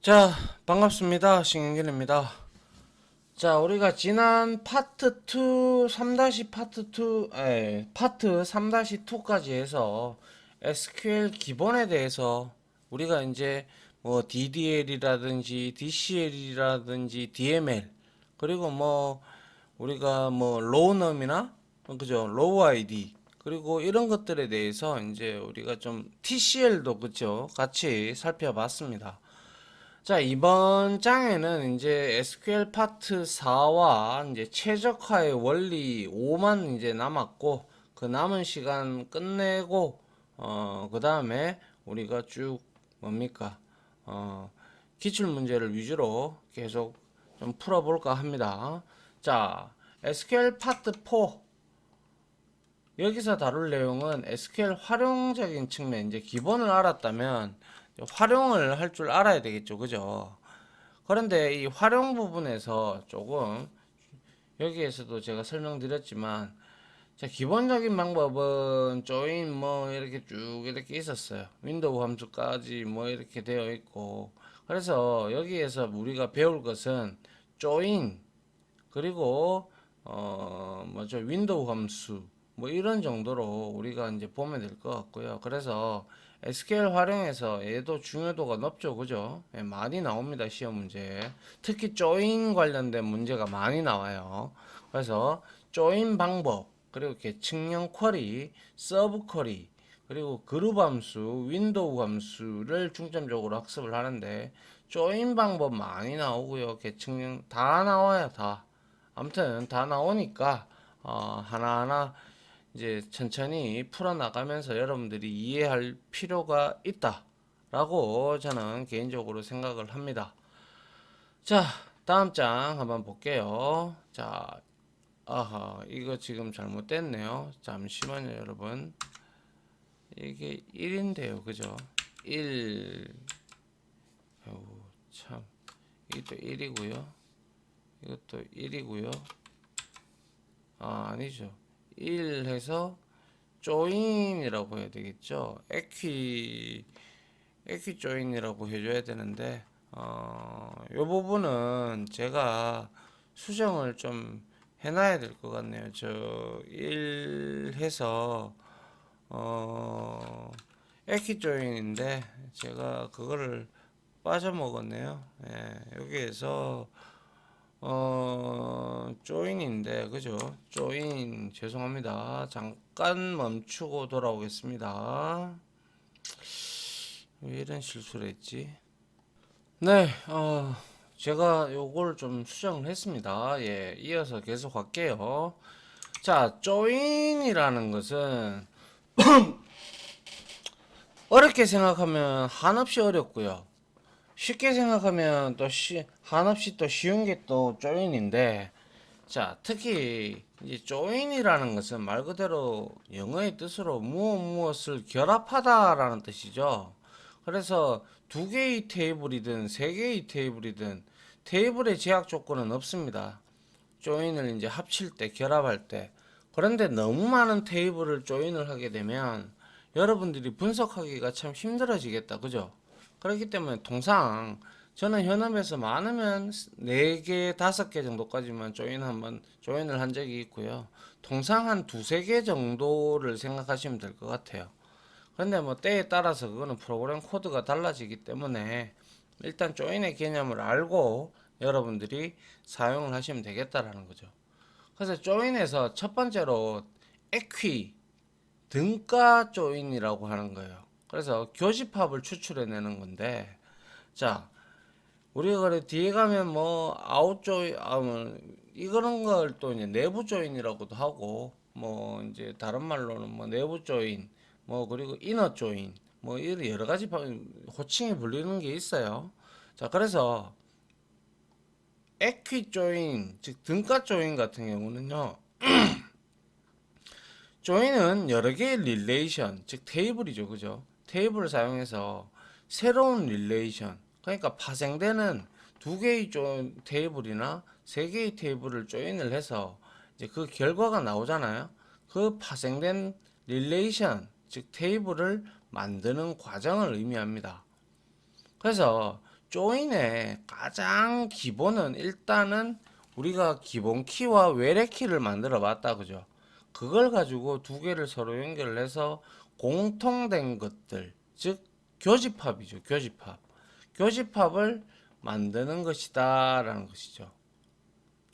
자, 반갑습니다. 신경길입니다. 자, 우리가 지난 파트 2, 3- 파트 2, 파트 3-2까지 해서 SQL 기본에 대해서 우리가 이제 뭐 DDL이라든지 DCL이라든지 DML 그리고 뭐 우리가 뭐 로우넘이나 그죠? 로우 아이디 그리고 이런 것들에 대해서 이제 우리가 좀 TCL도 그죠? 같이 살펴봤습니다. 자, 이번 장에는 이제 SQL 파트 4와 이제 최적화의 원리 5만 이제 남았고, 그 남은 시간 끝내고, 그 다음에 우리가 쭉 뭡니까, 어, 기출 문제를 위주로 계속 좀 풀어볼까 합니다. 자, SQL 파트 4. 여기서 다룰 내용은 SQL 활용적인 측면, 이제 기본을 알았다면 활용을 할 줄 알아야 되겠죠. 그죠? 그런데 이 활용 부분에서 조금 여기에서도 제가 설명드렸지만 자, 기본적인 방법은 조인 뭐 이렇게 쭉 이렇게 있었어요. 윈도우 함수까지 뭐 이렇게 되어 있고 그래서 여기에서 우리가 배울 것은 조인 그리고 뭐죠 윈도우 함수 뭐 이런 정도로 우리가 이제 보면 될 것 같고요. 그래서 SQL 활용해서 얘도 중요도가 높죠, 그죠? 예, 많이 나옵니다 시험 문제. 특히 조인 관련된 문제가 많이 나와요. 그래서 조인 방법 그리고 계층형 쿼리, 서브 쿼리 그리고 그룹 함수, 윈도우 함수를 중점적으로 학습을 하는데 조인 방법 많이 나오고요. 계층형 다 나와요, 다. 아무튼 다 나오니까 하나하나 이제 천천히 풀어나가면서 여러분들이 이해할 필요가 있다라고 저는 개인적으로 생각을 합니다. 자, 다음 장 한번 볼게요. 자, 아하, 이거 지금 잘못됐네요. 잠시만요, 여러분. 이게 1인데요, 그죠? 1, 아유, 참. 이것도 1이고요. 이것도 1이고요. 아니죠. 1 해서 조인이라고 해야 되겠죠. 에퀴 조인이라고 해줘야 되는데, 요 부분은 제가 수정을 좀 해놔야 될 것 같네요. 저, 1 해서, 어, 에퀴 조인인데, 제가 그거를 빠져먹었네요. 예, 여기에서, 조인인데, 그죠? 조인, 죄송합니다. 잠깐 멈추고 돌아오겠습니다. 왜 이런 실수를 했지? 네, 제가 요걸 좀 수정을 했습니다. 예, 이어서 계속 할게요. 자, 조인이라는 것은 어렵게 생각하면 한없이 어렵고요. 쉽게 생각하면 또 한없이 또 쉬운 게 또 조인인데, 자, 특히 이제 조인이라는 것은 말 그대로 영어의 뜻으로 무엇을 결합하다라는 뜻이죠. 그래서 두 개의 테이블이든 세 개의 테이블이든 테이블의 제약 조건은 없습니다. 조인을 이제 합칠 때, 결합할 때. 그런데 너무 많은 테이블을 조인을 하게 되면 여러분들이 분석하기가 참 힘들어지겠다. 그죠? 그렇기 때문에 통상 저는 현업에서 많으면 4개, 5개 정도까지만 조인을 한 적이 있고요. 통상 한 두세 개 정도를 생각하시면 될 것 같아요. 근데 뭐 때에 따라서 그거는 프로그램 코드가 달라지기 때문에 일단 조인의 개념을 알고 여러분들이 사용을 하시면 되겠다라는 거죠. 그래서 조인에서 첫 번째로 에퀴 등가 조인이라고 하는 거예요. 그래서 교집합을 추출해내는 건데, 자, 우리가 그래 뒤에 가면 뭐 아웃 조인, 뭐 이런 걸 또 이제 내부 조인이라고도 하고, 뭐 이제 다른 말로는 뭐 내부 조인, 뭐 그리고 이너 조인, 뭐 이런 여러 가지 호칭이 불리는 게 있어요. 자, 그래서 에퀴 조인, 즉 등가 조인 같은 경우는요. 조인은 여러 개의 릴레이션, 즉 테이블이죠, 그죠? 테이블을 사용해서 새로운 릴레이션, 그러니까 파생되는 두 개의 테이블이나 세 개의 테이블을 조인을 해서 이제 그 결과가 나오잖아요. 그 파생된 즉 테이블을 만드는 과정을 의미합니다. 그래서 조인의 가장 기본은 일단은 우리가 기본 키와 외래 키를 만들어 봤다 그죠. 그걸 가지고 두 개를 서로 연결해서 공통된 것들, 즉 교집합이죠. 교집합을 만드는 것이다 라는 것이죠.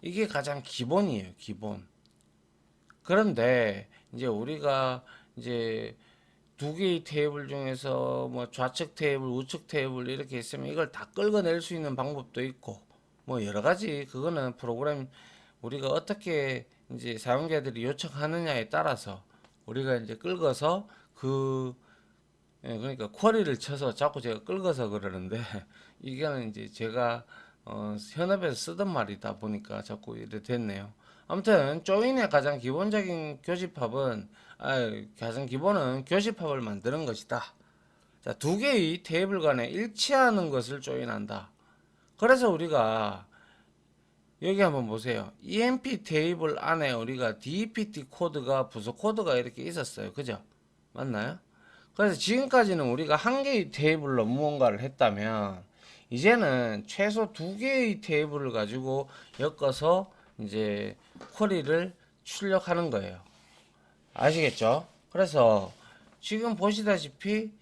이게 가장 기본이에요. 기본. 그런데 이제 우리가 이제 두 개의 테이블 중에서 뭐 좌측 테이블, 우측 테이블 이렇게 있으면 이걸 다 끌어낼 수 있는 방법도 있고 뭐 여러 가지 그거는 프로그램 우리가 어떻게 이제 사용자들이 요청하느냐에 따라서 우리가 이제 끌어서 그 그러니까 쿼리를 쳐서 자꾸 제가 끌어서 그러는데 이게는 이제 제가 현업에서 쓰던 말이다 보니까 자꾸 이래 됐네요. 아무튼 조인의 가장 기본적인 교집합은 가장 기본은 교집합을 만드는 것이다. 자, 두 개의 테이블 간에 일치하는 것을 조인한다. 그래서 우리가 여기 한번 보세요. EMP 테이블 안에 우리가 DPT 코드가 부속 코드가 이렇게 있었어요. 그죠? 맞나요? 그래서 지금까지는 우리가 한 개의 테이블로 무언가를 했다면 이제는 최소 두 개의 테이블을 가지고 엮어서 이제 쿼리를 출력하는 거예요. 아시겠죠? 그래서 지금 보시다시피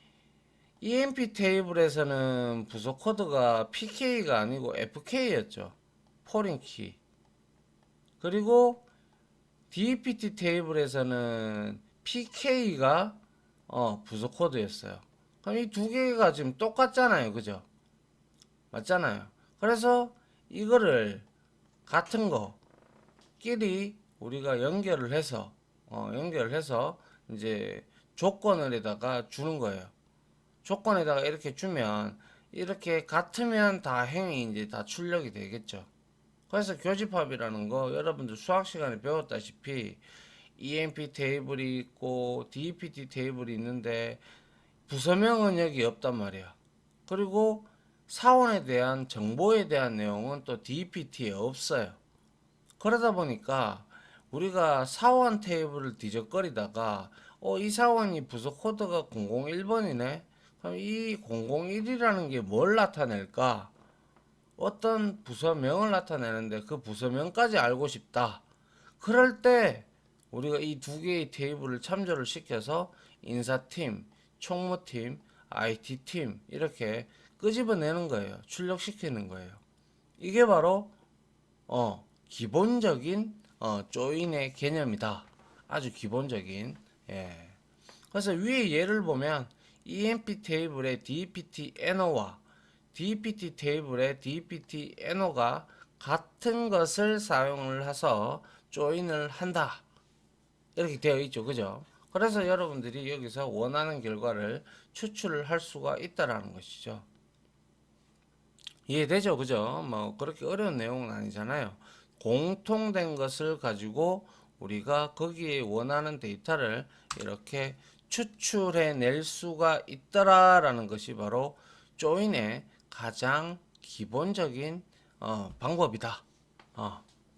EMP 테이블에서는 부속 코드가 PK가 아니고 FK였죠. 포린 키. 그리고 DPT 테이블에서는 PK가 부속 코드였어요. 그럼 이 두 개가 지금 똑같잖아요. 그죠? 맞잖아요. 그래서 이거를 같은 거끼리 우리가 연결을 해서 이제 조건을에다가 주는 거예요. 조건에다가 이렇게 주면 이렇게 같으면 다 행이 이제 다 출력이 되겠죠. 그래서 교집합이라는 거 여러분들 수학 시간에 배웠다시피 EMP 테이블이 있고 DPT 테이블이 있는데 부서명은 여기 없단 말이야. 그리고 사원에 대한 정보에 대한 내용은 또 DPT에 없어요. 그러다 보니까 우리가 사원 테이블을 뒤적거리다가 이 사원이 부서 코드가 001번이네. 그럼 이 001이라는 게 뭘 나타낼까? 어떤 부서명을 나타내는데 그 부서명까지 알고 싶다. 그럴 때 우리가 이 두 개의 테이블을 참조를 시켜서 인사팀, 총무팀, IT팀 이렇게 끄집어내는 거예요. 출력시키는 거예요. 이게 바로 기본적인 조인의 개념이다. 아주 기본적인. 예. 그래서 위에 예를 보면 EMP 테이블의 DPT NO와 DPT 테이블의 DPT NO가 같은 것을 사용을 해서 조인을 한다. 이렇게 되어 있죠. 그죠? 그래서 여러분들이 여기서 원하는 결과를 추출을 할 수가 있다라는 것이죠. 이해되죠? 그죠? 뭐 그렇게 어려운 내용은 아니잖아요. 공통된 것을 가지고 우리가 거기에 원하는 데이터를 이렇게 추출해 낼 수가 있더라라는 것이 바로 조인의 가장 기본적인 방법이다.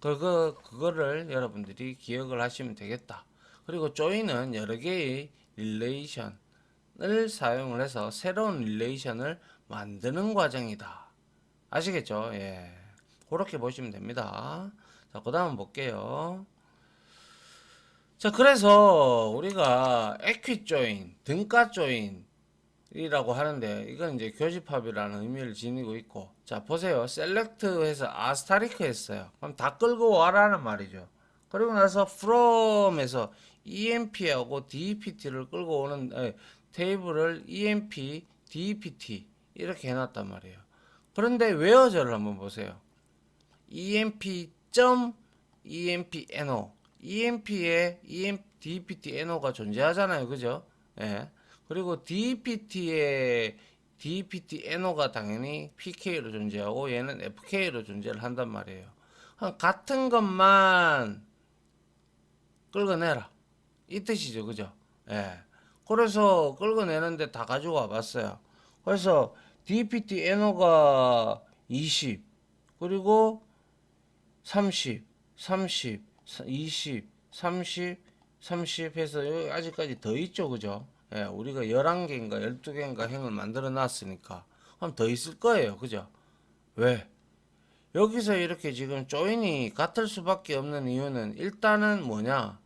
그거를 여러분들이 기억을 하시면 되겠다. 그리고 조인은 여러 개의 릴레이션을 사용을 해서 새로운 릴레이션을 만드는 과정이다. 아시겠죠? 예. 그렇게 보시면 됩니다. 자, 그 다음 볼게요. 자, 그래서 우리가 equi join, 등가 join 이라고 하는데 이건 이제 교집합이라는 의미를 지니고 있고, 자 보세요. select 해서 asterisk 했어요. 그럼 다 끌고 와라는 말이죠. 그리고 나서 from에서 emp하고 dpt를 끌고 오는 테이블을 emp, dpt 이렇게 해놨단 말이에요. 그런데 웨어절을 한번 보세요. emp.empno emp에 dptno가 존재하잖아요. 그죠? 예. 그리고 dpt의 dptno가 당연히 pk로 존재하고 얘는 fk로 존재를 한단 말이에요. 같은 것만 끌어내라. 이 뜻이죠. 그죠? 예. 그래서 끌어내는데 다 가져와 봤어요. 그래서 dptno가 20, 그리고 30, 30, 20, 30, 30 해서 여기 아직까지 더 있죠. 그죠? 예, 우리가 11개인가 12개인가 행을 만들어 놨으니까 하면 더 있을 거예요. 그죠? 왜? 여기서 이렇게 지금 조인이 같을 수밖에 없는 이유는 일단은 뭐냐?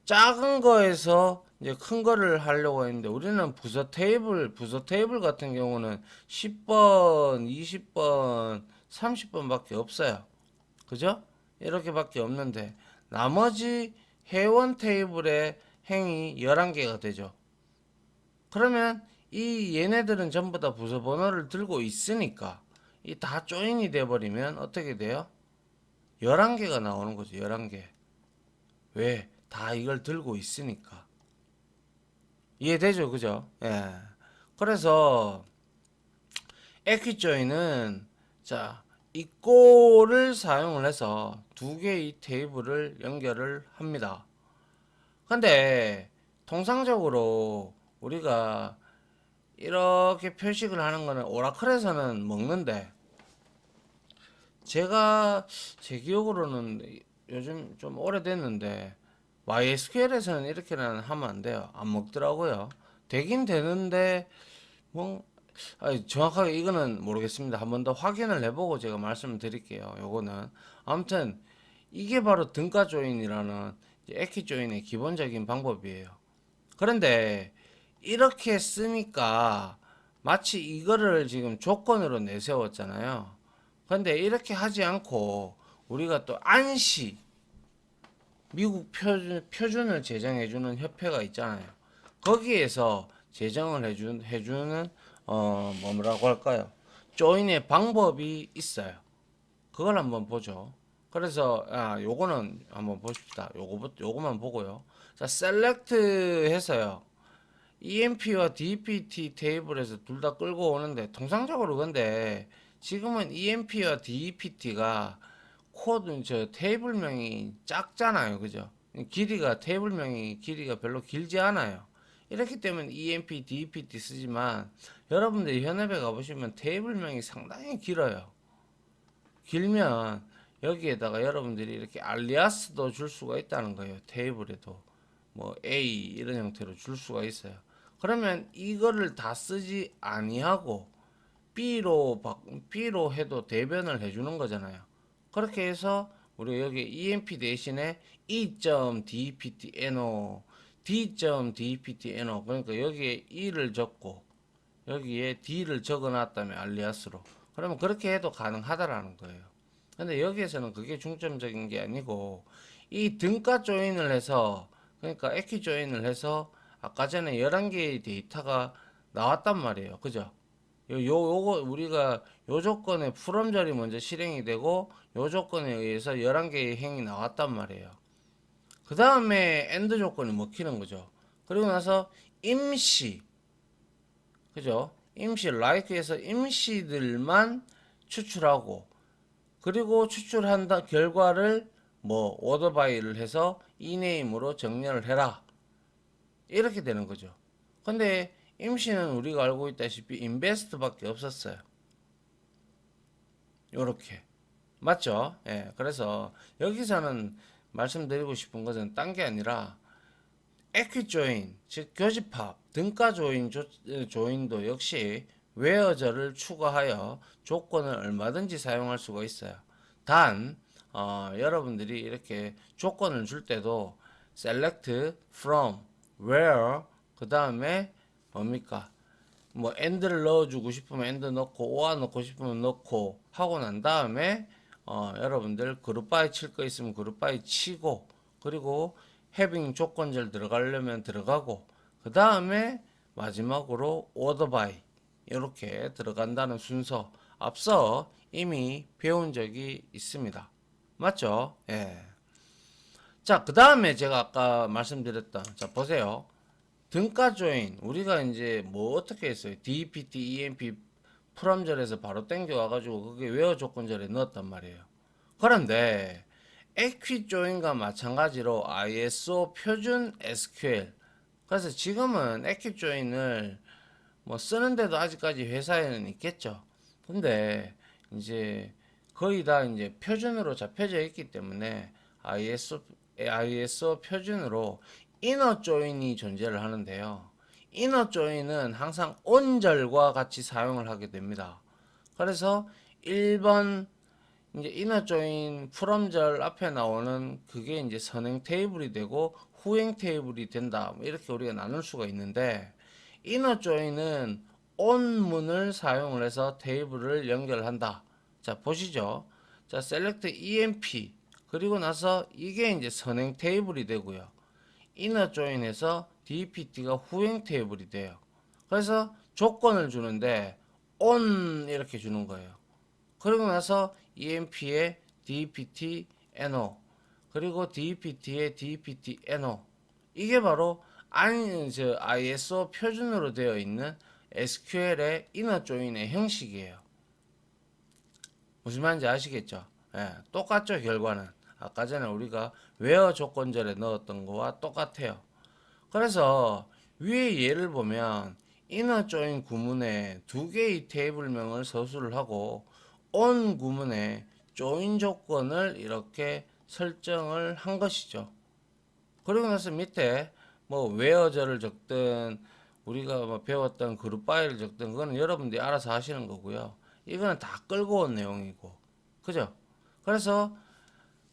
작은 거에서 이제 큰 거를 하려고 했는데 우리는 부서 테이블 같은 경우는 10번, 20번, 30번밖에 없어요. 그죠? 이렇게밖에 없는데 나머지 회원 테이블의 행이 11개가 되죠. 그러면 이 얘네들은 전부 다 부서 번호를 들고 있으니까 이 다 조인이 돼 버리면 어떻게 돼요? 11개가 나오는 거죠. 11개. 왜? 다 이걸 들고 있으니까. 이해되죠? 그죠? 예. 그래서 에퀴조인은 자, 이 꼴을 사용을 해서 두 개의 테이블을 연결을 합니다. 근데 통상적으로 우리가 이렇게 표식을 하는 거는 오라클에서는 먹는데 제가 제 기억으로는 요즘 좀 오래됐는데 MySQL에서는 이렇게는 하면 안 돼요. 안 먹더라고요. 되긴 되는데 뭐 아니, 정확하게 이거는 모르겠습니다. 한 번 더 확인을 해보고 제가 말씀을 드릴게요. 요거는 아무튼 이게 바로 등가 조인이라는 에키 조인의 기본적인 방법이에요. 그런데 이렇게 쓰니까 마치 이거를 지금 조건으로 내세웠잖아요. 근데 이렇게 하지 않고 우리가 또 안시 미국 표준을 제정해주는 협회가 있잖아요. 거기에서 제정을 해주는 뭐라고 할까요? 조인의 방법이 있어요. 그걸 한번 보죠. 그래서 요거는 한번 보십시다. 요거만 보고요. 자, 셀렉트 해서요. EMP와 DPT 테이블에서 둘 다 끌고 오는데 통상적으로 근데 지금은 EMP와 DPT가 코드 저 테이블명이 작잖아요. 그죠? 테이블명이 길이가 별로 길지 않아요. 이렇기 때문에 EMP, DPT 쓰지만 여러분들 현업에 가보시면 테이블명이 상당히 길어요. 길면 여기에다가 여러분들이 이렇게 알리아스도 줄 수가 있다는 거예요. 테이블에도 뭐 A 이런 형태로 줄 수가 있어요. 그러면 이거를 다 쓰지 아니하고 B로 해도 대변을 해주는 거잖아요. 그렇게 해서 우리 여기 EMP 대신에 E.dptno, D.dptno 그러니까 여기에 E를 적고 여기에 D를 적어놨다면 알리아스로 그러면 그렇게 해도 가능하다라는 거예요. 근데 여기에서는 그게 중점적인 게 아니고 이 등가 조인을 해서 그러니까 에키 조인을 해서 아까 전에 11개의 데이터가 나왔단 말이에요. 그죠? 요거 우리가 요 조건에 풀엄절이 먼저 실행이 되고 요 조건에 의해서 11개의 행이 나왔단 말이에요. 그 다음에 엔드 조건이 먹히는 거죠. 그리고 나서 임시 그죠? 임시 like에서 임시들만 추출하고 그리고 추출한 결과를 뭐 order by를 해서 eName으로 정렬을 해라 이렇게 되는 거죠. 근데 임시는 우리가 알고 있다시피 invest밖에 없었어요. 요렇게 맞죠? 예, 그래서 여기서는 말씀드리고 싶은 것은 딴 게 아니라 에퀴조인, 즉 교집합, 등가 조인도 역시 웨어저를 추가하여 조건을 얼마든지 사용할 수가 있어요. 단 여러분들이 이렇게 조건을 줄 때도 select from, where 그 다음에 뭡니까? 뭐 end를 넣어주고 싶으면 end 넣고 or 넣고 싶으면 넣고 하고 난 다음에 여러분들 그룹 바이 칠 거 있으면 그룹 바이 치고 그리고 having 조건절 들어가려면 들어가고 그 다음에 마지막으로 order by 이렇게 들어간다는 순서 앞서 이미 배운 적이 있습니다. 맞죠? 예. 자, 그 다음에 제가 아까 말씀드렸던 자 보세요. 등가 조인 우리가 이제 뭐 어떻게 했어요? DPT, EMP 프롬절에서 바로 땡겨 와가지고 그게 웨어 조건절에 넣었단 말이에요. 그런데 에퀴 조인과 마찬가지로 ISO 표준 SQL 그래서 지금은 에퀴 조인을 뭐 쓰는데도 아직까지 회사에는 있겠죠. 근데 이제 거의 다 이제 표준으로 잡혀져 있기 때문에 ISO 표준으로 이너 조인이 존재를 하는데요. 이너 조인은 항상 온절과 같이 사용을 하게 됩니다. 그래서 1번 이제 이너 조인 프롬절 앞에 나오는 그게 이제 선행 테이블이 되고 후행 테이블이 된다. 뭐 이렇게 우리가 나눌 수가 있는데 이너 조인은 온문을 사용을 해서 테이블을 연결한다. 자, 보시죠. 자, select EMP 그리고 나서 이게 이제 선행 테이블이 되고요. 이너 조인에서 DPT가 후행 테이블이 돼요. 그래서 조건을 주는데 on 이렇게 주는 거예요. 그리고 나서 EMP에 DPT NO 그리고 DPT에 DPT NO 이게 바로 ISO 표준으로 되어 있는 SQL의 이너 조인의 형식이에요. 무슨 말인지 아시겠죠? 예, 똑같죠 결과는. 아까 전에 우리가 웨어 조건절에 넣었던 거와 똑같아요. 그래서 위에 예를 보면 이너 조인 구문에 두 개의 테이블명을 서술을 하고 on 구문에 조인 조건을 이렇게 설정을 한 것이죠. 그리고 나서 밑에 뭐 where저를 적든 우리가 뭐 배웠던 그룹 파일을 적든 그거는 여러분들이 알아서 하시는 거고요. 이거는 다 끌고 온 내용이고 그죠? 그래서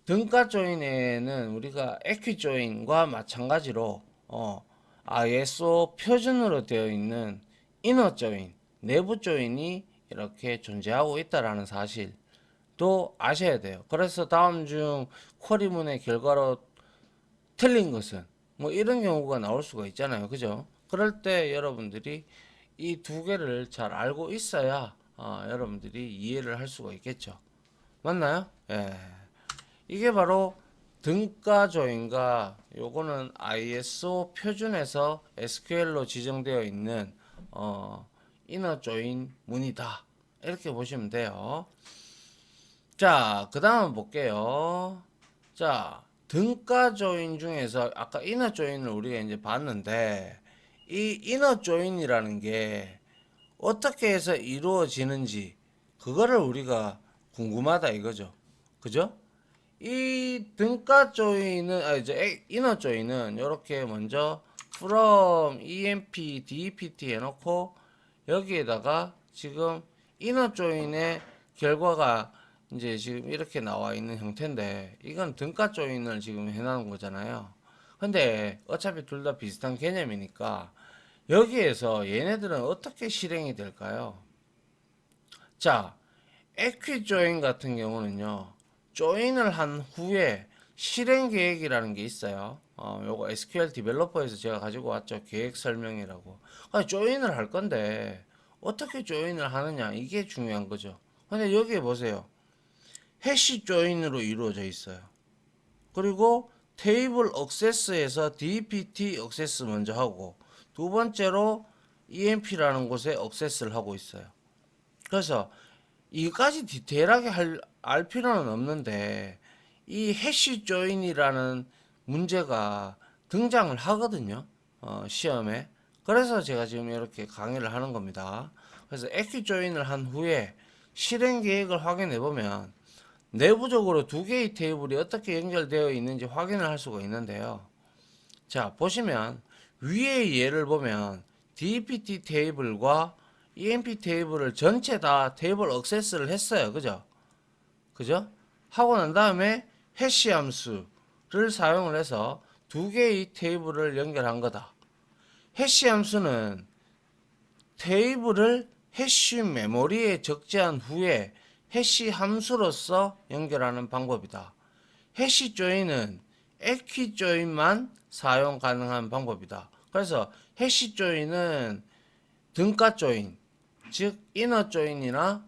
등가 조인에는 우리가 equi 조인과 마찬가지로 ISO 표준으로 되어 있는 이너 조인, 내부 조인이 이렇게 존재하고 있다라는 사실도 아셔야 돼요. 그래서 다음 중 쿼리문의 결과로 틀린 것은 뭐 이런 경우가 나올 수가 있잖아요. 그죠? 그럴 때 여러분들이 이 두 개를 잘 알고 있어야 여러분들이 이해를 할 수가 있겠죠. 맞나요? 예. 이게 바로 등가 조인과 요거는 ISO 표준에서 SQL로 지정되어 있는 이너 조인 문이다. 이렇게 보시면 돼요. 자, 그 다음 볼게요. 자, 등가 조인 중에서 아까 이너 조인을 우리가 이제 봤는데 이 이너 조인이라는 게 어떻게 해서 이루어지는지 그거를 우리가 궁금하다 이거죠. 그죠? 이 등가 조인은 이제 이너 조인은 이렇게 먼저 from emp dpt 해놓고 여기에다가 지금 이너 조인의 결과가 이제 지금 이렇게 나와 있는 형태인데 이건 등가 조인을 지금 해놓은 거잖아요. 근데 어차피 둘 다 비슷한 개념이니까 여기에서 얘네들은 어떻게 실행이 될까요? 자, 에퀴 조인 같은 경우는요. 조인을 한 후에 실행 계획이라는 게 있어요. 요거 SQL 디벨로퍼에서 제가 가지고 왔죠. 계획 설명이라고. 조인을 할 건데 어떻게 조인을 하느냐 이게 중요한 거죠. 근데 여기에 보세요. 해시 조인으로 이루어져 있어요. 그리고 테이블 억세스에서 DPT 억세스 먼저 하고 두 번째로 EMP라는 곳에 억세스를 하고 있어요. 그래서 이까지 디테일하게 알 필요는 없는데 이 해시 조인이라는 문제가 등장을 하거든요. 시험에. 그래서 제가 지금 이렇게 강의를 하는 겁니다. 그래서 에퀴 조인을 한 후에 실행 계획을 확인해 보면 내부적으로 두 개의 테이블이 어떻게 연결되어 있는지 확인을 할 수가 있는데요. 자, 보시면 위의 예를 보면 DPT 테이블과 EMP 테이블을 전체 다 테이블 액세스를 했어요. 그죠? 그죠? 하고 난 다음에 해시 함수를 사용을 해서 두 개의 테이블을 연결한 거다. 해시 함수는 테이블을 해시 메모리에 적재한 후에 해시 함수로서 연결하는 방법이다. 해시 조인은 에퀴 조인만 사용 가능한 방법이다. 그래서 해시 조인은 등가 조인, 즉 이너 조인이나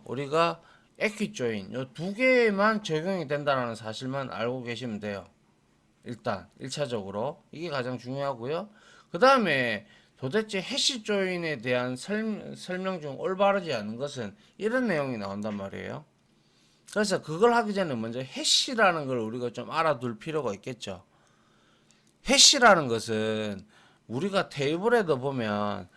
우리가 에퀴 조인 요 두 개만 적용이 된다는 사실만 알고 계시면 돼요. 일단 1차적으로 이게 가장 중요하고요. 그 다음에 도대체 해시 조인에 대한 설명 중 올바르지 않은 것은 이런 내용이 나온단 말이에요. 그래서 그걸 하기 전에 먼저 해시라는 걸 우리가 좀 알아둘 필요가 있겠죠. 해시라는 것은 우리가 테이블에도 보면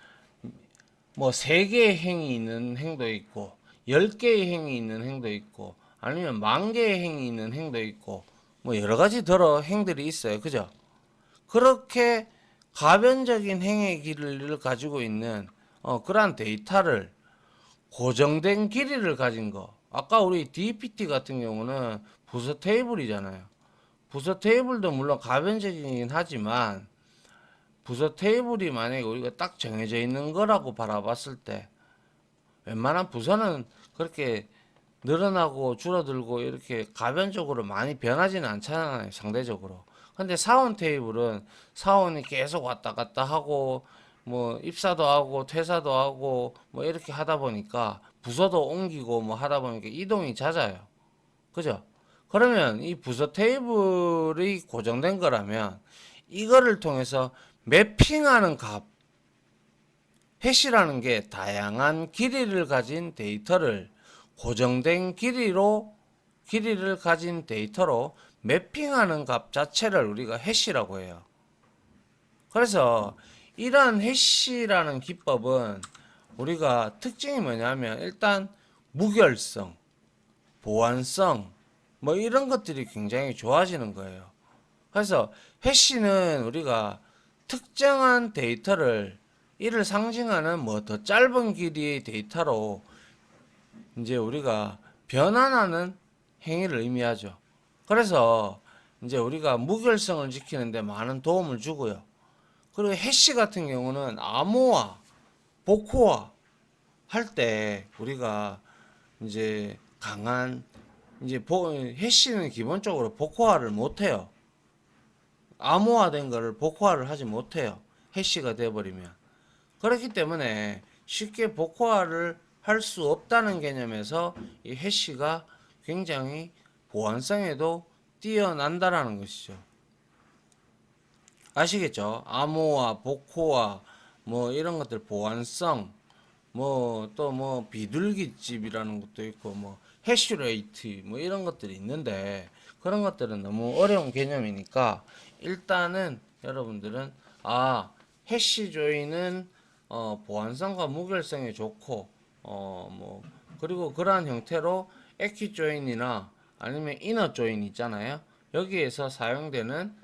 뭐 3개의 행이 있는 행도 있고 10개의 행이 있는 행도 있고 아니면 10,000개의 행이 있는 행도 있고 뭐 여러 가지 더러 행들이 있어요. 그죠? 그렇게 가변적인 행의 길이를 가지고 있는 그러한 데이터를 고정된 길이를 가진 거. 아까 우리 DPT 같은 경우는 부서 테이블이잖아요. 부서 테이블도 물론 가변적이긴 하지만 부서 테이블이 만약에 우리가 딱 정해져 있는 거라고 바라봤을 때 웬만한 부서는 그렇게 늘어나고 줄어들고 이렇게 가변적으로 많이 변하지는 않잖아요, 상대적으로. 근데 사원 테이블은 사원이 계속 왔다 갔다 하고 뭐 입사도 하고 퇴사도 하고 뭐 이렇게 하다 보니까 부서도 옮기고 뭐 하다 보니까 이동이 잦아요. 그죠? 그러면 이 부서 테이블이 고정된 거라면 이거를 통해서 매핑하는 값, 해시라는 게 다양한 길이를 가진 데이터를 고정된 길이를 가진 데이터로 매핑하는 값 자체를 우리가 해시라고 해요. 그래서 이러한 해시라는 기법은 우리가 특징이 뭐냐면 일단 무결성, 보안성 뭐 이런 것들이 굉장히 좋아지는 거예요. 그래서 해시는 우리가 특정한 데이터를 이를 상징하는 뭐 더 짧은 길이의 데이터로 이제 우리가 변환하는 행위를 의미하죠. 그래서 이제 우리가 무결성을 지키는데 많은 도움을 주고요. 그리고 해시 같은 경우는 암호화, 복호화 할 때 우리가 이제 강한 이제 해시는 기본적으로 복호화를 못해요. 암호화된 거를 복호화를 하지 못해요. 해시가 돼버리면. 그렇기 때문에 쉽게 복호화를 할 수 없다는 개념에서 이 해시가 굉장히 보안성에도 뛰어난다라는 것이죠. 아시겠죠? 암호화, 복호화, 뭐 이런 것들 보안성, 뭐 또 뭐 비둘기집이라는 것도 있고 뭐 해시레이트 뭐 이런 것들이 있는데 그런 것들은 너무 어려운 개념이니까 일단은 여러분들은 해시 조인은 보안성과 무결성에 좋고 뭐 그리고 그러한 형태로 액키 조인이나 아니면 이너 조인 있잖아요. 여기에서 사용되는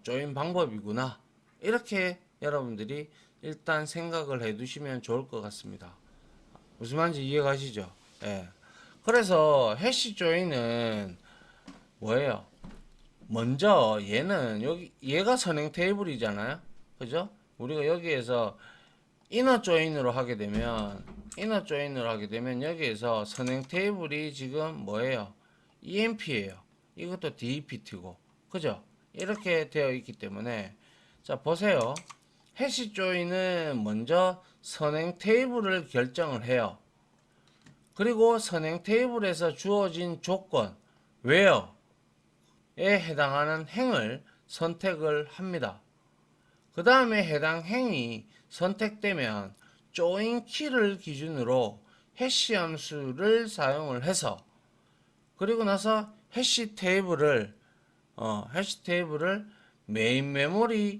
조인 방법이구나. 이렇게 여러분들이 일단 생각을 해 두시면 좋을 것 같습니다. 무슨 말인지 이해가시죠? 예. 그래서 해시 조인은 뭐예요? 먼저 얘는 여기 얘가 선행 테이블이잖아요. 그죠? 우리가 여기에서 이너 조인으로 하게 되면 여기에서 선행 테이블이 지금 뭐예요? EMP예요. 이것도 DPT고. 그죠? 이렇게 되어 있기 때문에 자 보세요. 해시 조인은 먼저 선행 테이블을 결정을 해요. 그리고 선행 테이블에서 주어진 조건 where에 해당하는 행을 선택을 합니다. 그 다음에 해당 행이 선택되면 join 키를 기준으로 해시 함수를 사용을 해서 그리고 나서 해시 테이블을 메인 메모리에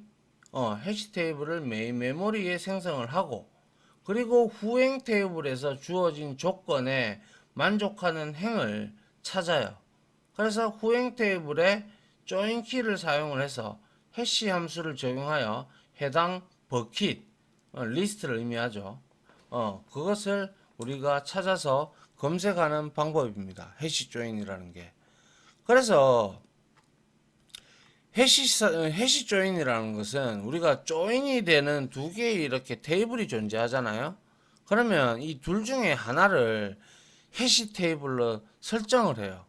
생성을 하고 그리고 후행 테이블에서 주어진 조건에 만족하는 행을 찾아요. 그래서 후행 테이블에 join 키를 사용을 해서 해시 함수를 적용하여 해당 버킷 리스트를 의미하죠. 그것을 우리가 찾아서 검색하는 방법입니다. 해시 조인이라는 게. 그래서 해시 조인이라는 것은 우리가 조인이 되는 두 개의 이렇게 테이블이 존재하잖아요. 그러면 이 둘 중에 하나를 해시 테이블로 설정을 해요.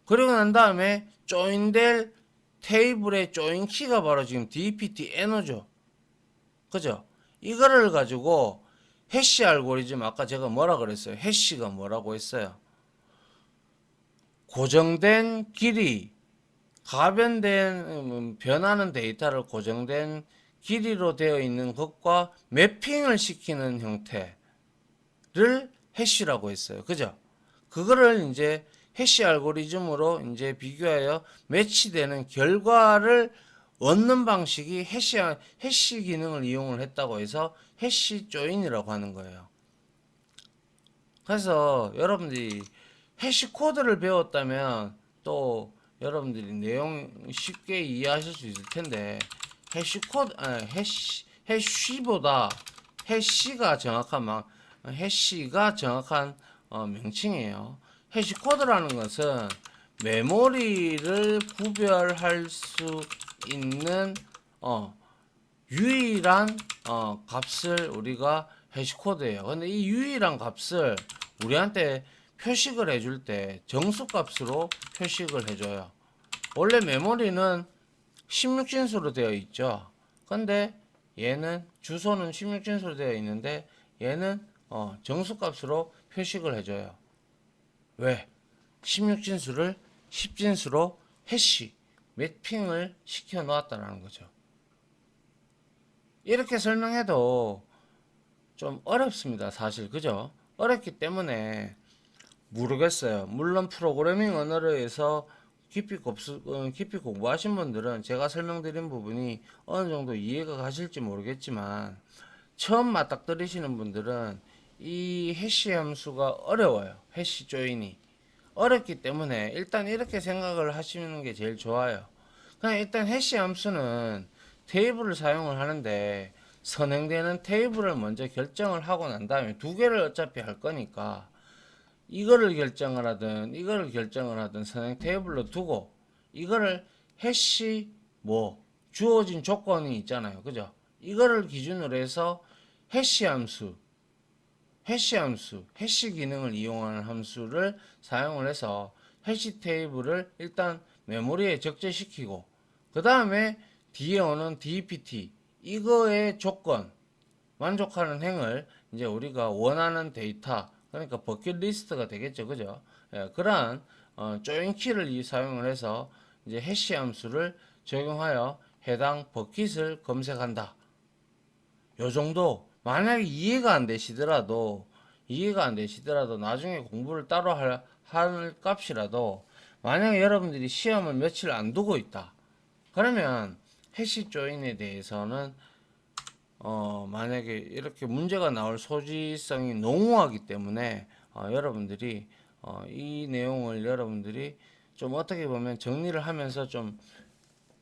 그리고 난 다음에 조인될 테이블의 조인 키가 바로 지금 DPT NO죠. 그죠? 이거를 가지고 해시 알고리즘 아까 제가 뭐라 그랬어요? 해시가 뭐라고 했어요? 고정된 길이 가변된 변하는 데이터를 고정된 길이로 되어 있는 것과 매핑을 시키는 형태를 해시라고 했어요. 그죠? 그거를 이제 해시 알고리즘으로 이제 비교하여 매치되는 결과를 얻는 방식이 해시 기능을 이용을 했다고 해서 해시 조인이라고 하는 거예요. 그래서 여러분들이 해시 코드를 배웠다면 또 여러분들이 내용 쉽게 이해하실 수 있을 텐데 해시코드, 해시보다 해시가 정확한 해시가 정확한 명칭이에요. 해시코드라는 것은 메모리를 구별할 수 있는 유일한 값을 우리가 해시코드예요. 근데 이 유일한 값을 우리한테 표식을 해줄 때 정수값으로 표식을 해줘요. 원래 메모리는 16진수로 되어 있죠. 근데 얘는 주소는 16진수로 되어 있는데 얘는 정수값으로 표식을 해줘요. 왜? 16진수를 10진수로 해시 매핑을 시켜 놓았다는 거죠. 이렇게 설명해도 좀 어렵습니다. 사실 그죠? 어렵기 때문에 모르겠어요. 물론 프로그래밍 언어에서 깊이 공부하신 분들은 제가 설명드린 부분이 어느 정도 이해가 가실지 모르겠지만 처음 맞닥뜨리시는 분들은 이 해시 함수가 어려워요. 해시 조인이 어렵기 때문에 일단 이렇게 생각을 하시는 게 제일 좋아요. 그냥 일단 해시 함수는 테이블을 사용을 하는데 선행되는 테이블을 먼저 결정을 하고 난 다음에 두 개를 어차피 할 거니까 이거를 결정을 하든 이거를 결정을 하든 선행 테이블로 두고 이거를 해시 주어진 조건이 있잖아요. 그죠? 이거를 기준으로 해서 해시 함수, 해시 기능을 이용하는 함수를 사용을 해서 해시 테이블을 일단 메모리에 적재시키고 그 다음에 뒤에 오는 DPT 이거의 조건 만족하는 행을 이제 우리가 원하는 데이터 그러니까 버킷 리스트가 되겠죠. 그죠? 예, 그러한 조인 키를 사용을 해서 이제 해시 함수를 적용하여 해당 버킷을 검색한다. 요 정도 만약에 이해가 안 되시더라도 나중에 공부를 따로 할 값이라도 만약에 여러분들이 시험을 며칠 안 두고 있다. 그러면 해시 조인에 대해서는 만약에 이렇게 문제가 나올 소지성이 농후하기 때문에 여러분들이 이 내용을 여러분들이 좀 어떻게 보면 정리를 하면서 좀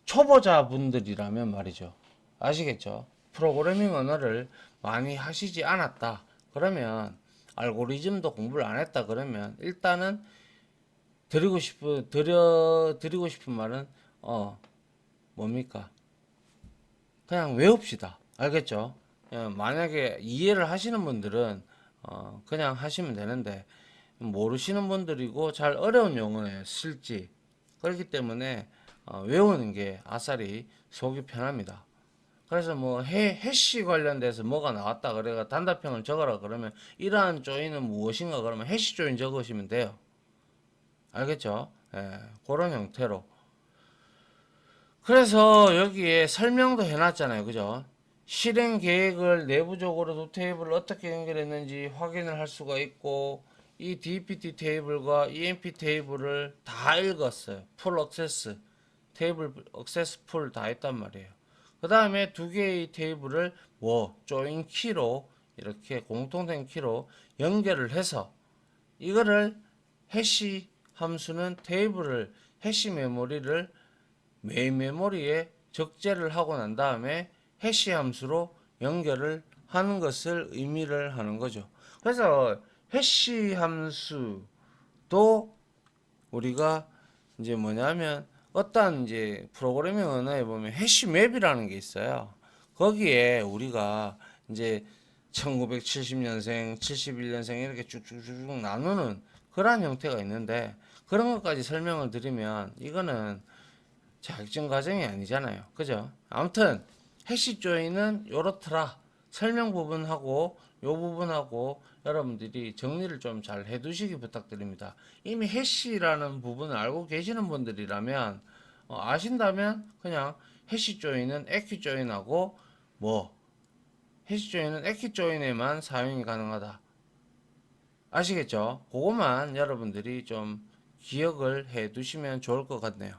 초보자분들이라면 말이죠. 아시겠죠? 프로그래밍 언어를 많이 하시지 않았다. 그러면 알고리즘도 공부를 안 했다. 그러면 일단은 드리고 싶은 말은 뭡니까? 그냥 외웁시다. 알겠죠? 만약에 이해를 하시는 분들은 그냥 하시면 되는데 모르시는 분들이고 잘 어려운 용어에 쓸지 그렇기 때문에 외우는 게 아싸리 속이 편합니다. 그래서 뭐 해시 관련돼서 뭐가 나왔다 그래가 단답형을 적어라 그러면 이러한 조인은 무엇인가 그러면 해시 조인 적으시면 돼요. 알겠죠? 예, 그런 형태로. 그래서 여기에 설명도 해놨잖아요. 그죠? 실행 계획을 내부적으로 두 테이블을 어떻게 연결했는지 확인을 할 수가 있고 이 DPT 테이블과 EMP 테이블을 다 읽었어요. 풀 억세스 테이블 억세스 풀 다 했단 말이에요. 그 다음에 두 개의 테이블을 조인 키로 이렇게 공통된 키로 연결을 해서 이거를 해시 함수는 테이블을 해시 메모리를 메인 메모리에 적재를 하고 난 다음에 해시 함수로 연결을 하는 것을 의미를 하는 거죠. 그래서 해시 함수도 우리가 이제 뭐냐면 어떤 이제 프로그래밍 언어에 보면 해시맵이라는 게 있어요. 거기에 우리가 이제 1970년생, 71년생 이렇게 쭉쭉쭉 나누는 그러한 형태가 있는데 그런 것까지 설명을 드리면 이거는 자격증 과정이 아니잖아요. 그죠? 아무튼 해시 조인은 요렇더라. 설명 부분하고 요 부분하고 여러분들이 정리를 좀 잘 해두시기 부탁드립니다. 이미 해시라는 부분을 알고 계시는 분들이라면 아신다면 그냥 해시 조인은 에퀴 조인하고 해시 조인은 에퀴 조인에만 사용이 가능하다. 아시겠죠? 그것만 여러분들이 좀 기억을 해 두시면 좋을 것 같네요.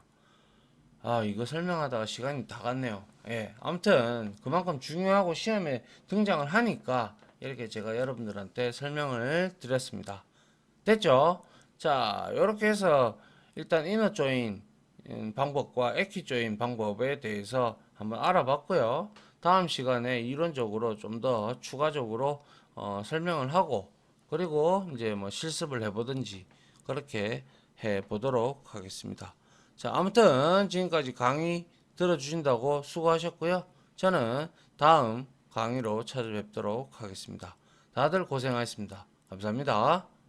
이거 설명하다가 시간이 다 갔네요. 예, 아무튼 그만큼 중요하고 시험에 등장을 하니까 이렇게 제가 여러분들한테 설명을 드렸습니다. 됐죠? 자, 이렇게 해서 일단 이너 조인 방법과 에키 조인 방법에 대해서 한번 알아봤고요. 다음 시간에 이론적으로 좀 더 추가적으로 설명을 하고 그리고 이제 뭐 실습을 해보든지 그렇게 해 보도록 하겠습니다. 자, 아무튼 지금까지 강의 들어주신다고 수고하셨고요. 저는 다음 강의로 찾아뵙도록 하겠습니다. 다들 고생하셨습니다. 감사합니다.